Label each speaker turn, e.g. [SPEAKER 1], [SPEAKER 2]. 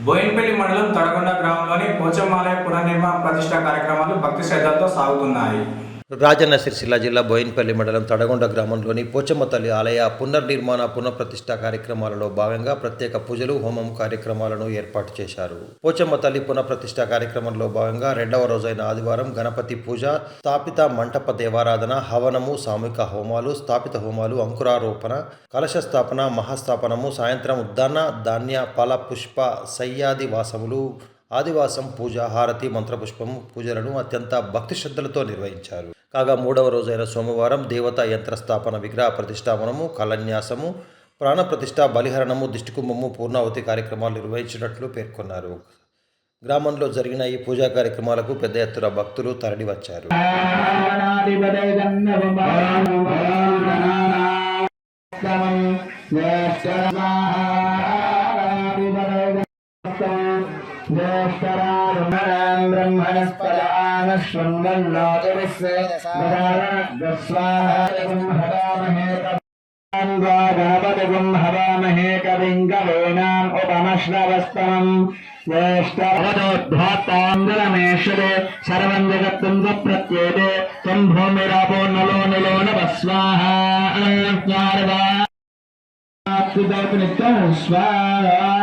[SPEAKER 1] బోయిన్పల్లి మండలం తడగొండ గ్రామంలోని పోచమ్మాలయ పునర్నిర్మాణ ప్రతిష్ఠా కార్యక్రమాలు భక్తి శ్రద్ధలతో సాగుతున్నాయి.
[SPEAKER 2] రాజన్న సిరిసిల్ల జిల్లా బోయిన్పల్లి మండలం తడగొండ గ్రామంలోని పోచమ్మ తల్లి ఆలయ పునర్నిర్మాణ పునఃప్రతిష్ఠ కార్యక్రమాలలో భాగంగా ప్రత్యేక పూజలు హోమం కార్యక్రమాలను ఏర్పాటు చేశారు. పోచమ్మ తల్లి పునఃప్రతిష్ఠ కార్యక్రమంలో భాగంగా రెండవ రోజైన ఆదివారం గణపతి పూజ, స్థాపిత మంటప దేవారాధన, హవనము, సామూహిక హోమాలు, స్థాపిత హోమాలు, అంకురారోపణ, కలశ స్థాపన, మహాస్థాపనము, సాయంత్రం ఉద్దాన ధాన్య ఫల పుష్ప సయ్యాది వాసములు, ఆదివాసం పూజ, హారతి, మంత్రపుష్పము పూజలను అత్యంత భక్తి శ్రద్ధలతో నిర్వహించారు. కాగా మూడవ రోజైన సోమవారం దేవతా యంత్రస్థాపన, విగ్రహ ప్రతిష్టాపనము, కళన్యాసము, ప్రాణప్రతిష్ఠ, బలిహరణము, దిష్టికుంభము, పూర్ణావతి కార్యక్రమాలు నిర్వహించినట్లు పేర్కొన్నారు. గ్రామంలో జరిగిన ఈ పూజా కార్యక్రమాలకు పెద్ద ఎత్తున భక్తులు తరలివచ్చారు.
[SPEAKER 3] गणपतिगुं हवामहे कविं कवीनाम् उपमश्रवस्तमम् ज्येष्ठवदोद्धातान्दरमेश्वरे सर्वं जगत्तं प्रत्येते त्वं भूमिरापो नलो निलो नभ स्वाहा स्वाहा